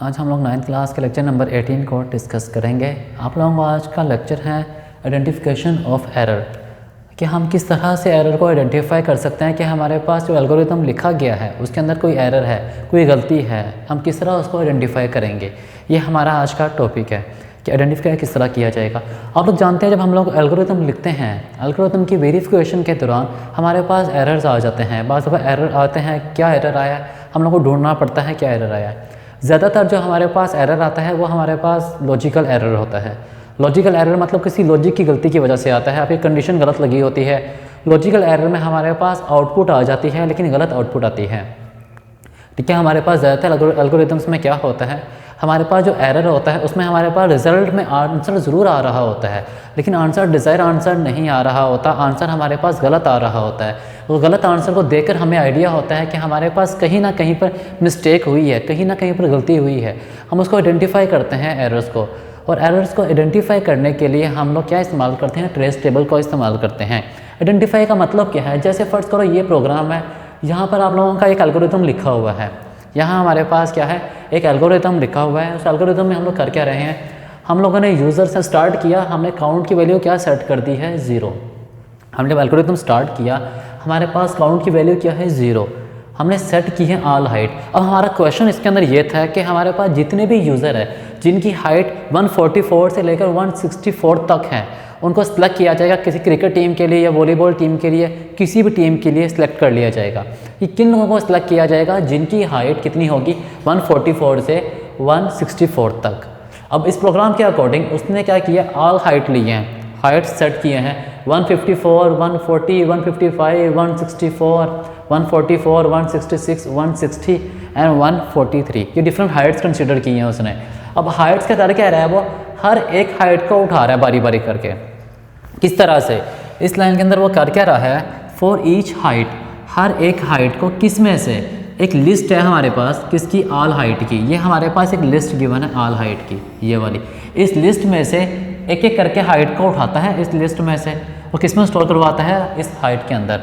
आज हम लोग 9th क्लास के लेक्चर नंबर 18 को डिस्कस करेंगे। आप लोगों को आज का लेक्चर है आइडेंटिफिकेशन ऑफ एरर, कि हम किस तरह से एरर को आइडेंटिफाई कर सकते हैं कि हमारे पास जो एल्गोरिथम लिखा गया है उसके अंदर कोई एरर है, कोई गलती है, हम किस तरह उसको आइडेंटिफाई करेंगे। ये हमारा आज का टॉपिक है कि आइडेंटिफाई किस तरह किया जाएगा। आप लोग जानते हैं जब हम लोग एल्गोरिथम लिखते हैं, एल्गोरिथम की वेरिफिकेशन के दौरान हमारे पास एरर्स आ जाते हैं। बाज़ दफ़ा एरर आते हैं, क्या एरर आया, हम लोग को ढूंढना पड़ता है क्या एरर आया है। ज़्यादातर जो हमारे पास एरर आता है वो हमारे पास लॉजिकल एरर होता है। लॉजिकल एरर मतलब किसी लॉजिक की गलती की वजह से आता है, आपकी कंडीशन गलत लगी होती है। लॉजिकल एरर में हमारे पास आउटपुट आ जाती है लेकिन गलत आउटपुट आती है। ठीक है, हमारे पास ज़्यादातर एल्गोरिथम्स में क्या होता है, हमारे पास जो एरर होता है उसमें हमारे पास रिजल्ट में आंसर ज़रूर आ रहा होता है लेकिन आंसर डिज़ायर आंसर नहीं आ रहा होता, आंसर हमारे पास गलत आ रहा होता है। वो गलत आंसर को देखकर हमें आइडिया होता है कि हमारे पास कहीं ना कहीं पर मिस्टेक हुई है, कहीं ना कहीं पर गलती हुई है। हम उसको आइडेंटिफाई करते हैं एरर्स को, और एरर्स को आइडेंटिफाई करने के लिए हम लोग क्या इस्तेमाल करते हैं, ट्रेस टेबल को इस्तेमाल करते हैं। आइडेंटिफाई का मतलब क्या है, जैसे फ़र्ज़ करो ये प्रोग्राम है, यहाँ पर आप लोगों का एक एल्गोरिथम लिखा हुआ है। यहाँ हमारे पास क्या है, एक एल्गोरिथम लिखा हुआ है। उस एल्गोरिथम में हम लोग कर क्या रहे हैं, हम लोगों ने यूज़र से स्टार्ट किया, हमने काउंट की वैल्यू क्या सेट कर दी है 0। हमने जब एल्गोरिथम स्टार्ट किया हमारे पास काउंट की वैल्यू क्या है 0, हमने सेट की है ऑल हाइट। अब हमारा क्वेश्चन इसके अंदर ये था कि हमारे पास जितने भी यूज़र है जिनकी हाइट 144 से लेकर 164 तक है उनको सेलेक्ट किया जाएगा। किसी क्रिकेट टीम के लिए या वॉलीबॉल टीम के लिए, किसी भी टीम के लिए सिलेक्ट कर लिया जाएगा। कि किन लोगों को सिलेक्ट किया जाएगा जिनकी हाइट कितनी होगी 144 से 164 तक। अब इस प्रोग्राम के अकॉर्डिंग उसने क्या किया, ऑल हाइट लिए हैं, हाइट सेट किए हैं 154, 140, 155, 164, 144, 166, 160 एंड 143। ये डिफरेंट हाइट्स कंसिडर की हैं उसने। अब हाइट्स का कर क्या रहा है, वो हर एक हाइट को उठा रहा है बारी बारी करके। किस तरह से, इस लाइन के अंदर वो कर क्या रहा है, फॉर ईच हाइट, हर एक हाइट को किस में से, एक लिस्ट है हमारे पास किसकी, ऑल हाइट की। ये हमारे पास एक लिस्ट गिवन है ऑल हाइट की, ये वाली। इस लिस्ट में से एक एक करके हाइट को उठाता है इस लिस्ट में से, और किस में स्टोर करवाता है, इस हाइट के अंदर।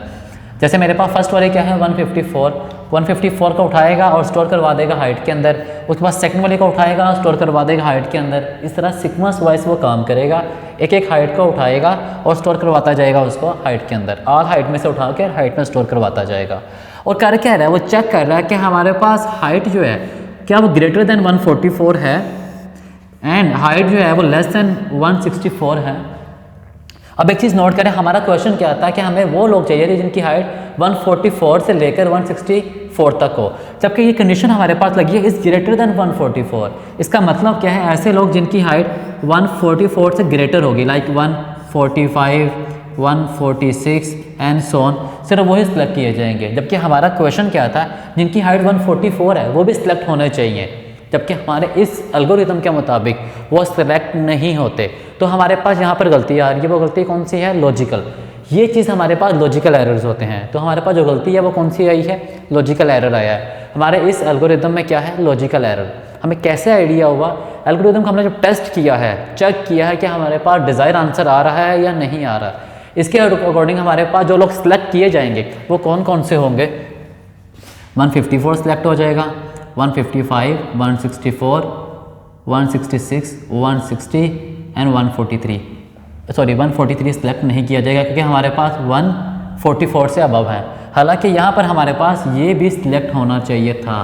जैसे मेरे पास फर्स्ट वाले क्या है 154 को उठाएगा और स्टोर करवा देगा हाइट के अंदर। उसके बाद सेकंड वाले को उठाएगा और स्टोर करवा देगा हाइट के अंदर। इस तरह सीक्वेंस वाइज वो काम करेगा, एक एक हाइट को उठाएगा और स्टोर करवाता जाएगा उसको हाइट के अंदर। ऑल हाइट में से उठा के हाइट में स्टोर करवाता जाएगा। और कर क्या रहा है, वो चेक कर रहा है कि हमारे पास हाइट जो है क्या वो ग्रेटर देन 144 है एंड हाइट जो है वो लेस देन 164 है। अब एक चीज़ नोट करें, हमारा क्वेश्चन क्या था कि हमें वो लोग चाहिए थे जिनकी हाइट 144 से लेकर 164 तक हो, जबकि ये कंडीशन हमारे पास लगी है इज़ ग्रेटर देन 144। इसका मतलब क्या है, ऐसे लोग जिनकी हाइट 144 से ग्रेटर होगी, लाइक 145, 146 एंड सो ऑन, सिर्फ वही सिलेक्ट किए जाएंगे। जबकि हमारा क्वेश्चन क्या था, जिनकी हाइट 144 है वो भी सिलेक्ट होने चाहिए, जबकि हमारे इस एल्गोरिथम के मुताबिक वो सिलेक्ट नहीं होते। तो हमारे पास यहाँ पर गलती आ रही है, वो गलती कौन सी है, लॉजिकल। ये चीज़ हमारे पास लॉजिकल एरर्स होते हैं। तो हमारे पास जो गलती है वो कौन सी आई है, लॉजिकल एरर आया है। हमारे इस एल्गोरिथम में क्या है, लॉजिकल एरर। हमें कैसे आइडिया हुआ, एल्गोरिथम को हमने जब टेस्ट किया है, चेक किया है कि हमारे पास डिज़ायर आंसर आ रहा है या नहीं आ रहा। इसके अकॉर्डिंग हमारे पास जो लोग सिलेक्ट किए जाएंगे वो कौन कौन से होंगे, 154 सिलेक्ट हो जाएगा, 155, 164, 166, 160 एंड 143। सॉरी 143 सिलेक्ट नहीं किया जाएगा क्योंकि हमारे पास 144 से अबव है। हालांकि यहाँ पर हमारे पास ये भी सिलेक्ट होना चाहिए था,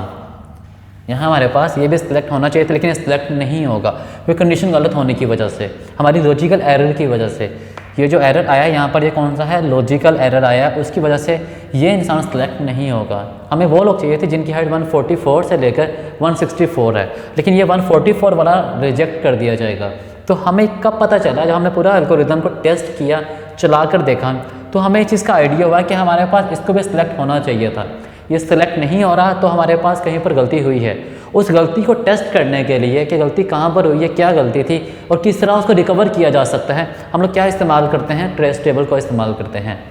यहाँ हमारे पास ये भी सिलेक्ट होना चाहिए था, लेकिन सिलेक्ट नहीं होगा क्योंकि कंडीशन गलत होने की वजह से, हमारी लॉजिकल एरर की वजह से। ये जो एरर आया यहाँ पर, ये कौन सा है, लॉजिकल एरर आया, उसकी वजह से ये इंसान सेलेक्ट नहीं होगा। हमें वो लोग चाहिए थे जिनकी हाइट 144 से लेकर 164 है, लेकिन ये 144 वाला रिजेक्ट कर दिया जाएगा। तो हमें कब पता चला, जब हमने पूरा एल्गोरिथम को टेस्ट किया, चला कर देखा, तो हमें इस चीज़ का आइडिया हुआ कि हमारे पास इसको भी सिलेक्ट होना चाहिए था। ये सिलेक्ट नहीं हो रहा, तो हमारे पास कहीं पर गलती हुई है। उस गलती को टेस्ट करने के लिए कि गलती कहाँ पर हुई है, क्या गलती थी और किस तरह उसको रिकवर किया जा सकता है, हम लोग क्या इस्तेमाल करते हैं, ट्रेस टेबल को इस्तेमाल करते हैं।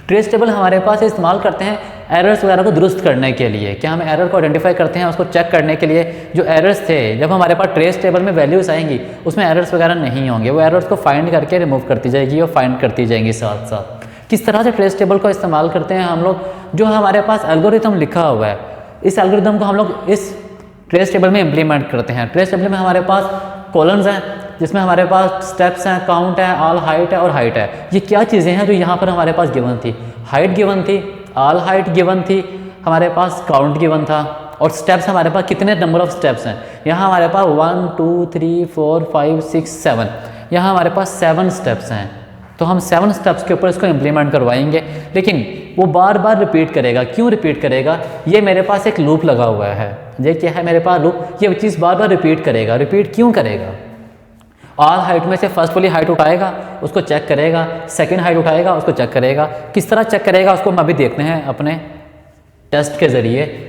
ट्रेस टेबल हमारे पास इस्तेमाल करते हैं एरर्स वगैरह को दुरुस्त करने के लिए। क्या हम एरर को आइडेंटिफाई करते हैं, उसको चेक करने के लिए। जो एरर्स थे, जब हमारे पास ट्रेस टेबल में वैल्यूज़ आएंगी उसमें एरर्स वगैरह नहीं होंगे, वो एरर्स को फाइंड करके रिमूव करती जाएगी और फाइंड करती जाएंगी साथ साथ। किस तरह से ट्रेस टेबल को इस्तेमाल करते हैं हम लोग, जो हमारे पास एल्गोरिथम लिखा हुआ है, इस एल्गोरिथम को हम लोग इस ट्रेस टेबल में इम्प्लीमेंट करते हैं। ट्रेस टेबल में हमारे पास कॉलम्स हैं जिसमें हमारे पास स्टेप्स हैं, काउंट है, ऑल हाइट है और हाइट है। ये क्या चीज़ें हैं जो यहाँ पर हमारे पास गिवन थी? हाइट गिवन थी, ऑल हाइट गिवन थी, हमारे पास काउंट गिवन था और स्टेप्स हमारे पास कितने नंबर ऑफ स्टेप्स हैं। यहाँ हमारे पास 1 2 3 4 5 6 7, यहाँ हमारे पास 7 स्टेप्स हैं। तो हम 7 स्टेप्स के ऊपर इसको इम्प्लीमेंट करवाएंगे, लेकिन वो बार बार रिपीट करेगा। क्यों रिपीट करेगा? ये मेरे पास एक लूप लगा हुआ है। ये क्या है मेरे पास? लूप। ये चीज़ बार बार रिपीट करेगा। रिपीट क्यों करेगा? ऑल हाइट में से फर्स्ट वाली हाइट उठाएगा, उसको चेक करेगा, सेकंड हाइट उठाएगा, उसको चेक करेगा। किस तरह चेक करेगा उसको हम अभी देखते हैं अपने टेस्ट के ज़रिए।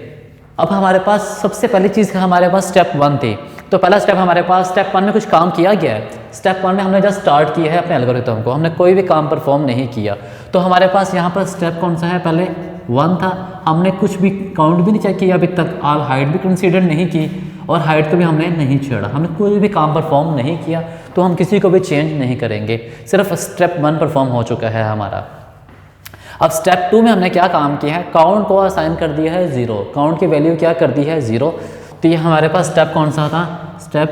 अब हमारे पास सबसे पहली चीज़ हमारे पास स्टेप 1 थी, तो पहला स्टेप हमारे पास स्टेप 1 में कुछ काम किया गया है। स्टेप 1 में हमने जस्ट स्टार्ट किया है अपने एल्गोरिथम को, हमने कोई भी काम परफॉर्म नहीं किया। तो हमारे पास यहाँ पर स्टेप कौन सा है? पहले 1 था, हमने कुछ भी काउंट भी नहीं चेक किया अभी तक, ऑल हाइट भी कंसीडर नहीं की और हाइट को भी हमने नहीं छेड़ा, हमने कोई भी काम परफॉर्म नहीं किया, तो हम किसी को भी चेंज नहीं करेंगे। सिर्फ स्टेप 1 परफॉर्म हो चुका है हमारा। अब स्टेप 2 में हमने क्या काम किया है? काउंट को असाइन कर दिया है 0, काउंट की वैल्यू क्या कर दी है? 0। तो ये हमारे पास स्टेप कौन सा था? स्टेप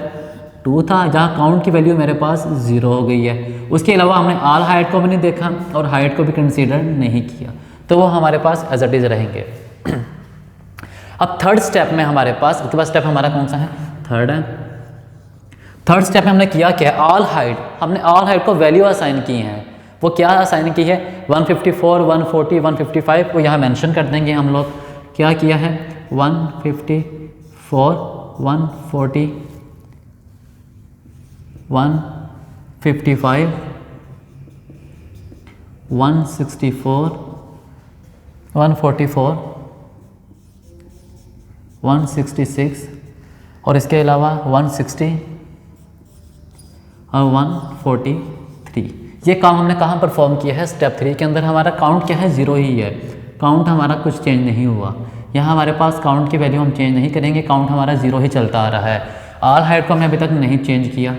2 था, जहाँ काउंट की वैल्यू मेरे पास 0 हो गई है। उसके अलावा हमने ऑल हाइट को भी नहीं देखा और हाइट को भी कंसीडर नहीं किया, तो वो हमारे पास एज इट इज रहेंगे। अब थर्ड स्टेप में हमारे पास, उसके बाद स्टेप हमारा कौन सा है? थर्ड है। थर्ड स्टेप में हमने किया क्या? ऑल हाइट, हमने ऑल हाइट को वैल्यू असाइन की हैं। वो क्या असाइन की है? 154, 140, 155, वो यहाँ मेंशन कर देंगे हम लोग। क्या किया है? 154, 140, 155, 164, 144, 166 और इसके अलावा 160 और 143। ये काम हमने कहाँ परफॉर्म किया है? स्टेप 3 के अंदर। हमारा काउंट क्या है? 0 ही है, काउंट हमारा कुछ चेंज नहीं हुआ। यहाँ हमारे पास काउंट की वैल्यू हम चेंज नहीं करेंगे, काउंट हमारा 0 ही चलता आ रहा है। ऑल हाइट को हमने अभी तक नहीं चेंज किया।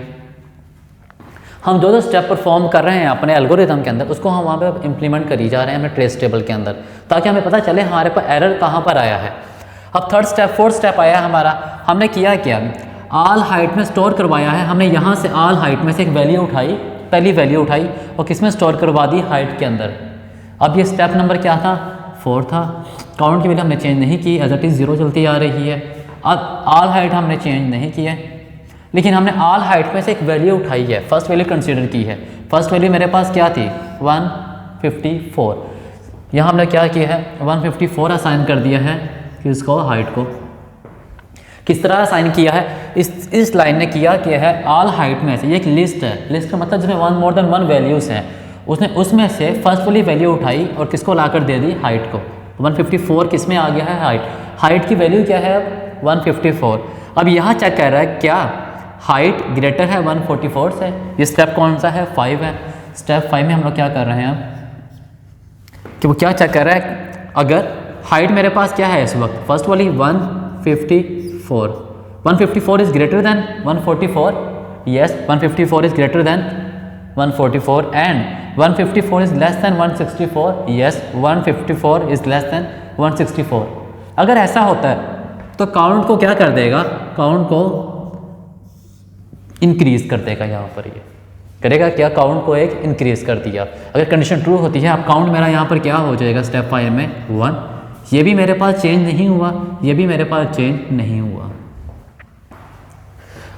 हम जो स्टेप परफॉर्म कर रहे हैं अपने एल्गोरिथम के अंदर, उसको हम वहाँ पे इम्प्लीमेंट करी जा रहे हैं अपने ट्रेस टेबल के अंदर, ताकि हमें पता चले हमारे पास एरर कहाँ पर आया है। अब थर्ड स्टेप, फोर्थ स्टेप आया हमारा। हमने किया क्या? ऑल हाइट में स्टोर करवाया है। हमने यहाँ से ऑल हाइट में से एक वैल्यू उठाई, पहली वैल्यू उठाई और किस में स्टोर करवा दी? हाइट के अंदर। अब ये स्टेप नंबर क्या था? 4 था। काउंट की वैल्यू हमने चेंज नहीं की, एज इट इज़ 0 चलती आ रही है। अब ऑल हाइट हमने चेंज नहीं किया, लेकिन हमने ऑल हाइट में से एक वैल्यू उठाई है, फर्स्ट वैल्यू कंसीडर की है। फर्स्ट वैल्यू मेरे पास क्या थी? 154। यहाँ हमने क्या किया है? 154 असाइन कर दिया है किसको? हाइट को। किस तरह असाइन किया है? इस लाइन ने किया है ऑल हाइट में से, ये एक लिस्ट है, लिस्ट का मतलब जिसमें मोर देन 1 वैल्यूज़ हैं, उसने उसमें से फर्स्ट वाली वैल्यू उठाई और किसको लाकर दे दी? हाइट को। 154 किस में आ गया है? हाइट। हाइट की वैल्यू क्या है? 154। अब यहाँ चेक कर रहा है क्या हाइट ग्रेटर है 144 से। ये स्टेप कौन सा है? 5 है। स्टेप 5 में हम लोग क्या कर रहे हैं कि वो क्या चेक कर रहा है? अगर हाइट मेरे पास क्या है इस वक्त? फर्स्ट वाली 154, 154 is greater than 144, yes 154 is greater than 144 and 154 is less than 164, yes 154 is less than 164। अगर ऐसा होता है तो काउंट को क्या कर देगा? काउंट को इंक्रीज कर देगा। यहाँ पर ये करेगा क्या? काउंट को एक इंक्रीज कर दिया। अगर कंडीशन ट्रू होती है, अब काउंट मेरा यहाँ पर क्या हो जाएगा? स्टेप 5 में 1। ये भी मेरे पास चेंज नहीं हुआ, ये भी मेरे पास चेंज नहीं हुआ।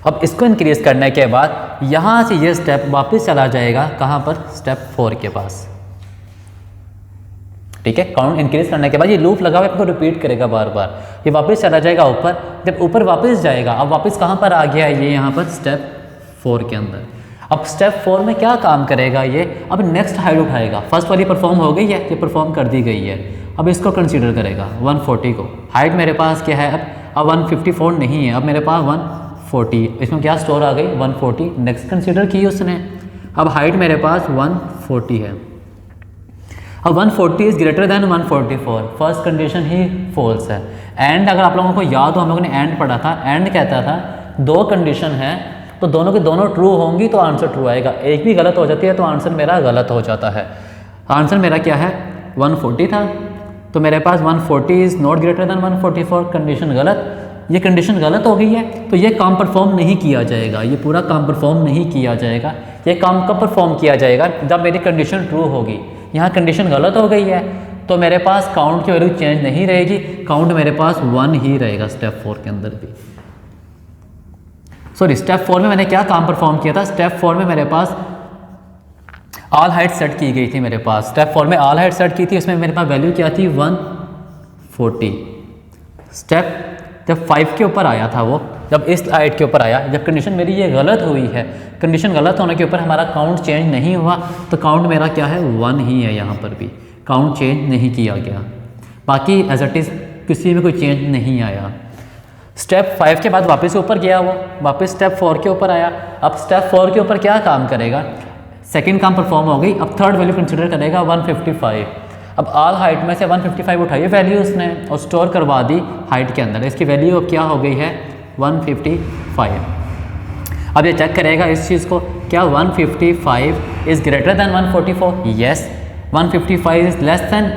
अब इसको इंक्रीज करने के बाद यहाँ से ये स्टेप वापस चला जाएगा कहाँ पर? स्टेप 4 के पास। ठीक है, काउंट इंक्रीज करने के बाद ये लूप लगा हुआ है, इसको रिपीट करेगा बार बार। ये वापस चला जाएगा ऊपर। जब ऊपर वापस जाएगा, अब वापस कहाँ पर आ गया है? ये यहाँ पर स्टेप 4 के अंदर। अब स्टेप 4 में क्या काम करेगा ये? अब नेक्स्ट हाइट उठाएगा। फर्स्ट वाली परफॉर्म हो गई है, ये परफॉर्म कर दी गई है। अब इसको कंसीडर करेगा 140 को। हाइट मेरे पास क्या है? अब 154 नहीं है, अब मेरे पास 140। इसमें क्या स्टोर आ गई? 140। नेक्स्ट कंसीडर की उसने। अब हाइट मेरे पास 140 है। अब 140 is greater than 144, first condition ही फॉल्स है। एंड अगर आप लोगों को याद हो, हम लोगों ने एंड पढ़ा था। एंड कहता था 2 कंडीशन है तो दोनों की दोनों ट्रू होंगी तो आंसर ट्रू आएगा। एक भी गलत हो जाती है तो आंसर मेरा गलत हो जाता है। आंसर मेरा क्या है? 140 था, तो मेरे पास 140 is not greater than 144, condition गलत। ये कंडीशन गलत हो गई है तो ये काम परफॉर्म नहीं किया जाएगा, ये पूरा काम परफॉर्म नहीं किया जाएगा। ये काम कब परफॉर्म किया जाएगा? जब मेरी कंडीशन ट्रू होगी। यहाँ कंडीशन गलत हो गई है तो मेरे पास काउंट की वैल्यू चेंज नहीं रहेगी, काउंट मेरे पास 1 ही रहेगा स्टेप 4 के अंदर भी। सॉरी, स्टेप 4 में मैंने क्या काम परफॉर्म किया था? स्टेप 4 में मेरे पास ऑल हाइट सेट की गई थी मेरे पास। स्टेप 4 में ऑल हाइट सेट की थी, उसमें मेरे पास वैल्यू क्या थी? 140। स्टेप जब 5 के ऊपर आया था वो, जब इस हाइट के ऊपर आया, जब कंडीशन मेरी ये गलत हुई है, कंडीशन गलत होने के ऊपर हमारा काउंट चेंज नहीं हुआ तो काउंट मेरा क्या है? 1 ही है। यहाँ पर भी काउंट चेंज नहीं किया गया, बाकी एज इट इज़ किसी में कोई चेंज नहीं आया। स्टेप 5 के बाद वापस ऊपर गया वो, वापस स्टेप 4 के ऊपर आया। अब स्टेप 4 के ऊपर क्या काम करेगा? सेकंड काम परफॉर्म हो गई, अब थर्ड वैल्यू कंसिडर करेगा 155। अब ऑल हाइट में से 155 उठाई वैल्यू उसने और स्टोर करवा दी हाइट के अंदर। इसकी वैल्यू अब क्या हो गई है? 155। अब ये चेक करेगा इस चीज़ को, क्या 155 is greater than 144? Yes. 155 is less than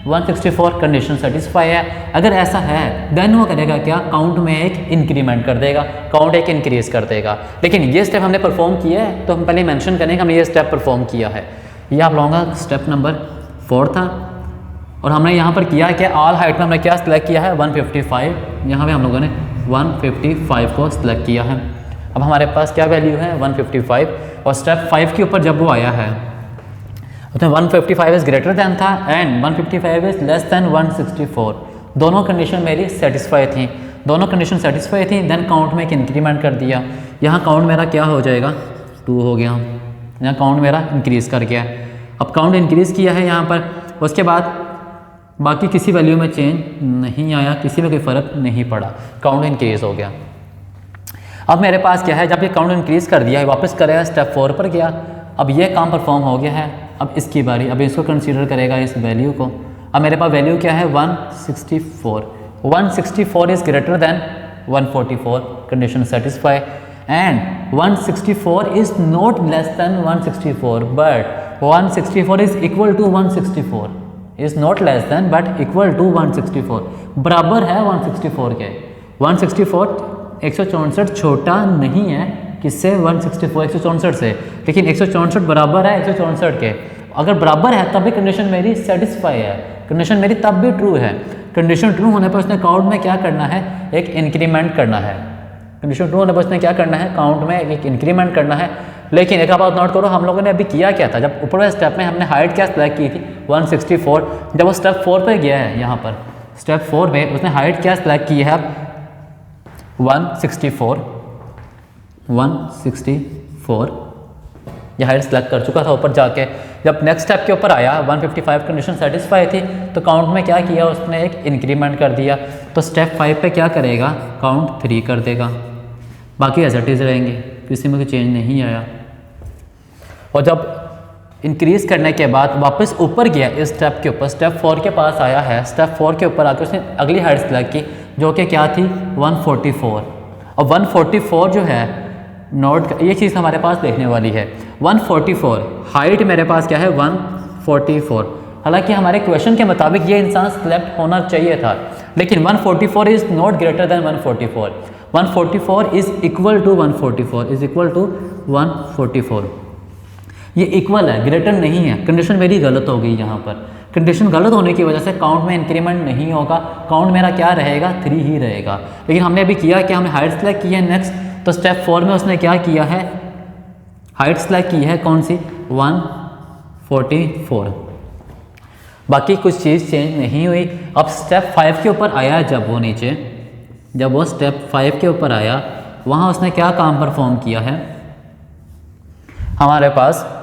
164, condition satisfy है। अगर ऐसा है देन वो करेगा क्या? काउंट में एक इंक्रीमेंट कर देगा, काउंट एक इंक्रीज कर देगा। लेकिन ये स्टेप हमने परफॉर्म किया है तो हम पहले मेंशन करें कि हमने ये स्टेप परफॉर्म किया है। ये आप लोगों का स्टेप नंबर 4 था और हमने यहाँ पर किया है कि ऑल हाइट में हमने क्या सिलेक्ट किया है? 155। यहाँ पे हम लोगों ने 155 को सिलेक्ट किया है। अब हमारे पास क्या वैल्यू है? 155। और स्टेप 5 के ऊपर जब वो आया है उसमें 155 इज़ ग्रेटर दैन था एंड 155 इज़ लेस दैन 164। दोनों कंडीशन मेरी सेटिस्फाई थी, दोनों कंडीशन सेटिस्फाई थी। देन काउंट में एक इंक्रीमेंट कर दिया। यहाँ काउंट मेरा क्या हो जाएगा? 2 हो गया। यहाँ काउंट मेरा इंक्रीज़ कर गया। अब काउंट इंक्रीज़ किया है यहाँ पर, उसके बाद बाकी किसी वैल्यू में चेंज नहीं आया, किसी में कोई फ़र्क नहीं पड़ा, काउंट इंक्रीज़ हो गया। अब मेरे पास क्या है? जब ये काउंट इंक्रीज़ कर दिया है, वापस करेगा स्टेप 4 पर गया। अब ये काम परफॉर्म हो गया है, अब इसकी बारी, अब इसको कंसीडर करेगा इस वैल्यू को। अब मेरे पास वैल्यू क्या है? 164। 164 is greater than 144, condition satisfy. And 164 is not less than 164 but 164 is equal to 164, is not less than but equal to 164, बराबर है 164 के। 164 164 छोटा नहीं है किससे? 164 164 से, लेकिन 164 बराबर है 164 के। अगर बराबर है तब भी कंडीशन मेरी सेटिस्फाई है, कंडीशन मेरी तब भी ट्रू है। कंडीशन ट्रू होने पर उसने काउंट में क्या करना है? एक इंक्रीमेंट करना है। कंडीशन ट्रू होने पर उसने क्या करना है? काउंट में एक इंक्रीमेंट करना है। लेकिन एक बात नोट करो, हम लोगों ने अभी किया क्या था? जब ऊपर वाले स्टेप में हमने हाइट क्या सिलेक्ट की थी? 164। जब वो स्टेप 4 पर गया है, यहाँ पर स्टेप 4 में उसने हाइट क्या सिलेक्ट की है? 164। यह हाइट सेलेक्ट कर चुका था ऊपर जाके। जब नेक्स्ट स्टेप के ऊपर आया 155, कंडीशन सेटिस्फाई थी तो काउंट में क्या किया? उसने एक इंक्रीमेंट कर दिया। तो स्टेप 5 पे क्या करेगा? काउंट 3 कर देगा, बाकी एज इट इज़ रहेंगे, किसी में कोई चेंज नहीं आया। और जब इंक्रीज़ करने के बाद वापस ऊपर गया इस स्टेप के ऊपर, स्टेप 4 के पास आया है, स्टेप 4 के ऊपर आकर उसने अगली हाइट सेलेक्ट की जो कि क्या थी? 144। और 144 जो है नोट, ये चीज़ हमारे पास देखने वाली है। 144 हाइट मेरे पास क्या है? 144। हालांकि हमारे क्वेश्चन के मुताबिक ये इंसान सिलेक्ट होना चाहिए था, लेकिन 144 is not greater than 144। 144 is equal to 144, is equal to 144। ये इक्वल है, ग्रेटर नहीं है। कंडीशन मेरी गलत हो गई यहाँ पर। कंडीशन गलत होने की वजह से काउंट में इंक्रीमेंट नहीं होगा, काउंट मेरा क्या रहेगा? 3 ही रहेगा। लेकिन हमने अभी किया कि हमने हाइट सेलेक्ट की है नेक्स्ट, तो स्टेप 4 में उसने क्या किया है? हाइट सेलेक्ट की है कौन सी? 144। बाकी कुछ चीज़ चेंज नहीं हुई। अब स्टेप 5 के ऊपर आया, जब वो नीचे, जब वो स्टेप 5 के ऊपर आया, वहाँ उसने क्या काम परफॉर्म किया है? हमारे पास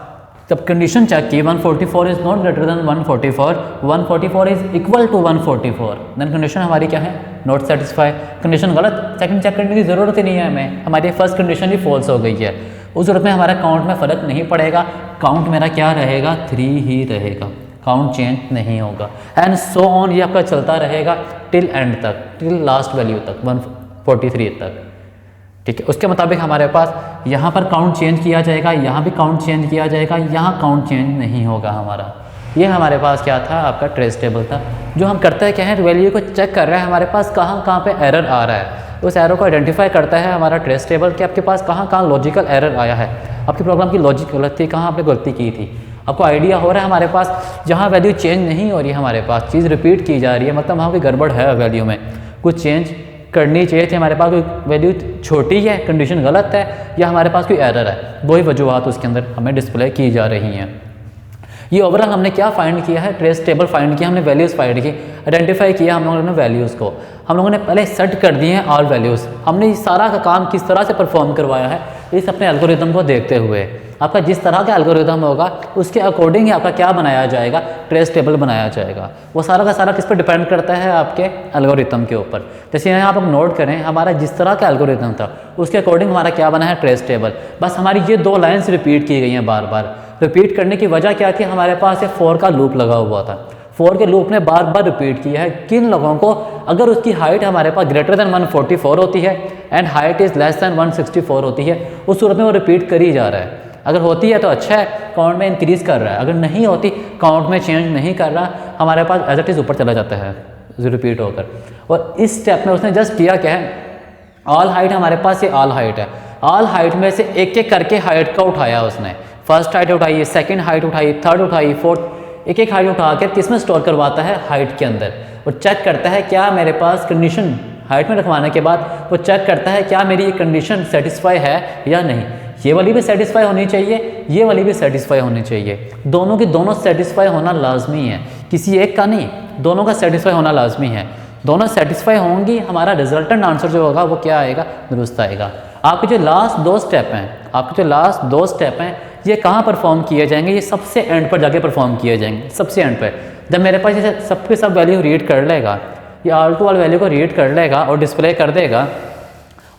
जब कंडीशन चेक की 144 is not greater than 144, 144 is equal to 144, then condition हमारी क्या है? Not satisfy. कंडीशन गलत, सेकंड चेक करने की ज़रूरत ही नहीं है हमें, हमारी फर्स्ट कंडीशन ही फॉल्स हो गई है। उस सूरत में हमारा काउंट में फ़र्क नहीं पड़ेगा, काउंट मेरा क्या रहेगा? 3 ही रहेगा, काउंट चेंज नहीं होगा। एंड सो ऑन, ये आपका चलता रहेगा टिल एंड तक, टिल लास्ट वैल्यू तक, 143 तक। ठीक है, उसके मुताबिक हमारे पास यहाँ पर काउंट चेंज किया जाएगा, यहाँ भी काउंट चेंज किया जाएगा, यहाँ काउंट चेंज नहीं होगा हमारा। ये हमारे पास क्या था, आपका ट्रेस टेबल था। जो हम करते हैं क्या है, वैल्यू को चेक कर रहे हैं हमारे पास कहाँ कहाँ पे एरर आ रहा है, उस एरर को आइडेंटिफाई करता है हमारा ट्रेस टेबल कि आपके पास कहाँ कहाँ लॉजिकल एरर आया है, आपके प्रोग्राम की लॉजिक गलत थी, कहाँ आपने गलती की थी। आपको आइडिया हो रहा है हमारे पास जहाँ वैल्यू चेंज नहीं हो रही है, हमारे पास चीज़ रिपीट की जा रही है, मतलब वहाँ कोई गड़बड़ है वैल्यू में, कुछ चेंज करनी चाहिए थी, हमारे पास कोई वैल्यू छोटी है, कंडीशन गलत है, या हमारे पास कोई एरर है। दो ही वजूहत उसके अंदर हमें डिस्प्ले की जा रही हैं। ये ओवरऑल हमने क्या फाइंड किया है, ट्रेस टेबल फाइंड किया, हमने वैल्यूज़ फाइंड की, आइडेंटिफाई किया हम लोगों ने वैल्यूज़ को, हम लोगों ने पहले सेट कर दिए हैं ऑल वैल्यूज़। हमने इस सारा का काम किस तरह से परफॉर्म करवाया है इस अपने एल्गोरिथम को देखते हुए। आपका जिस तरह का एल्गोरिथम होगा उसके अकॉर्डिंग ही आपका क्या बनाया जाएगा, ट्रेस टेबल बनाया जाएगा। वो सारा का सारा किस पर डिपेंड करता है, आपके एल्गोरिथम के ऊपर। जैसे यहाँ आप नोट करें, हमारा जिस तरह का एल्गोरिथम था उसके अकॉर्डिंग हमारा क्या बना है, ट्रेस टेबल। बस हमारी ये दो लाइन्स रिपीट की गई हैं बार बार। रिपीट करने की वजह क्या थी, हमारे पास एक फॉर का लूप लगा हुआ था, फॉर के लूप ने बार बार रिपीट किया है किन लोगों को, अगर उसकी हाइट हमारे पास ग्रेटर देन 144 होती है and height is less than 164 होती है, उस सूरत में वो रिपीट कर ही जा रहा है। अगर होती है तो अच्छा है, काउंट में इंक्रीज़ कर रहा है, अगर नहीं होती काउंट में चेंज नहीं कर रहा, हमारे पास एज इट इज़ ऊपर चला जाता है रिपीट होकर। और इस स्टेप में उसने जस्ट किया क्या है, ऑल हाइट हमारे पास ये ऑल हाइट है, ऑल हाइट में से एक एक करके हाइट का उठाया उसने, फर्स्ट हाइट उठाई, सेकंड हाइट उठाई, थर्ड उठाई, फोर्थ, एक एक हाइट उठा कर किस में स्टोर करवाता है, हाइट के अंदर। और चेक करता है क्या मेरे पास कंडीशन हाइट में रखवाने के बाद वो चेक करता है क्या मेरी ये कंडीशन सेटिस्फाई है या नहीं। ये वाली भी सेटिस्फाई होनी चाहिए, ये वाली भी सेटिस्फाई होनी चाहिए, दोनों की दोनों सेटिस्फाई होना लाजमी है, किसी एक का नहीं, दोनों का सेटिस्फाई होना लाजमी है। दोनों सेटिस्फाई होंगी, हमारा रिजल्टेंट आंसर जो होगा वो क्या आएगा, दुरुस्त आएगा। आपके जो लास्ट दो स्टेप हैं, आपके जो लास्ट दो स्टेप हैं, ये कहाँ परफॉर्म किए जाएंगे, ये सबसे एंड पर जाके परफॉर्म किए जाएंगे, सबसे एंड पर। जब मेरे पास ये सबके सब वैल्यू रीड कर लेगा, ये ऑल टू ऑल वैल्यू को रीड कर लेगा और डिस्प्ले कर देगा,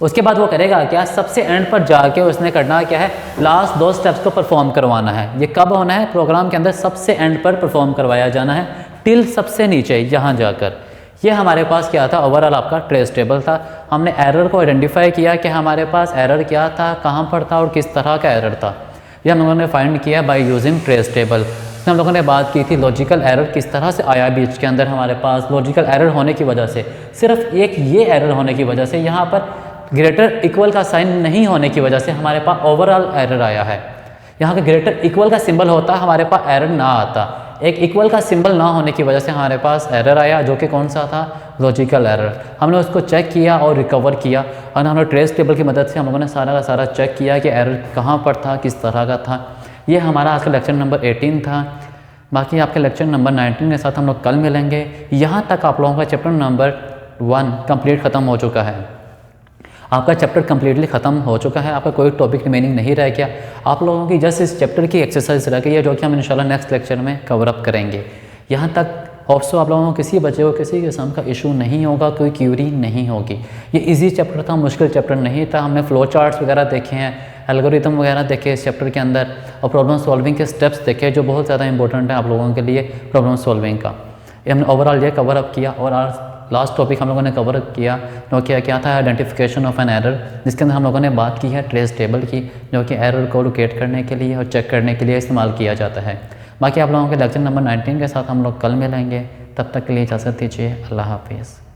उसके बाद वो करेगा क्या, सबसे एंड पर जाके उसने करना क्या है, लास्ट दो स्टेप्स को परफॉर्म करवाना है। ये कब होना है, प्रोग्राम के अंदर सबसे एंड पर परफॉर्म करवाया जाना है, टिल सबसे नीचे यहाँ जाकर। ये हमारे पास क्या था, ओवरऑल आपका ट्रेस टेबल था। हमने एरर को आइडेंटिफाई किया कि हमारे पास एरर क्या था, कहाँ पर था और किस तरह का एरर था, ये हम लोगों ने फाइंड किया बाय यूजिंग ट्रेस टेबल। हम लोगों ने बात की थी लॉजिकल एरर किस तरह से आया बीच के अंदर, हमारे पास लॉजिकल एरर होने की वजह से, सिर्फ एक ये एरर होने की वजह से, यहाँ पर ग्रेटर इक्वल का साइन नहीं होने की वजह से हमारे पास ओवरऑल एरर आया है। यहाँ का ग्रेटर इक्वल का सिंबल होता, हमारे पास एरर ना आता, एक इक्वल का सिंबल ना होने की वजह से हमारे पास एरर आया, जो कि कौन सा था, लॉजिकल एरर। हमने उसको चेक किया और रिकवर किया, और हमने ट्रेस टेबल की मदद से हम लोगों ने सारा का सारा चेक किया कि एरर कहाँ पर था, किस तरह का था। ये हमारा आज का लेक्चर नंबर 18 था। बाकी आपके लेक्चर नंबर 19 के साथ हम लोग कल मिलेंगे। यहाँ तक आप लोगों का चैप्टर नंबर 1 कंप्लीट ख़त्म हो चुका है, आपका चैप्टर कम्प्लीटली ख़त्म हो चुका है, आपका कोई टॉपिक रिमेनिंग नहीं रह गया। आप लोगों की जस्ट इस चैप्टर की एक्सरसाइज रह गई है, जो कि हम इंशाल्लाह नेक्स्ट लेक्चर में कवर अप करेंगे। यहाँ तक होप्स आप लोगों को किसी बच्चे को किसी किस्म का इशू नहीं होगा, कोई क्यूरी नहीं होगी। ये इजी चैप्टर था, मुश्किल चैप्टर नहीं था। हमने फ्लो चार्ट्स वगैरह देखे हैं, एल्गोरिथम वगैरह देखे इस चैप्टर के अंदर, और प्रॉब्लम सॉल्विंग के स्टेप्स देखे जो बहुत ज़्यादा इंपॉर्टेंट है आप लोगों के लिए प्रॉब्लम सॉल्विंग का। ये हमने ओवरऑल ये कवर अप किया। और आज लास्ट टॉपिक हम लोगों ने कवर किया जो कि क्या था, आइडेंटिफिकेशन ऑफ एन एरर, जिसके अंदर हम लोगों ने बात की है ट्रेस टेबल की, जो कि एरर को लोकेट करने के लिए और चेक करने के लिए इस्तेमाल किया जाता है। बाकी आप लोगों के लेक्चर नंबर 19 के साथ हम लोग कल मिलेंगे, तब तक के लिए इजाज़त दीजिए। अल्लाह हाफिज़।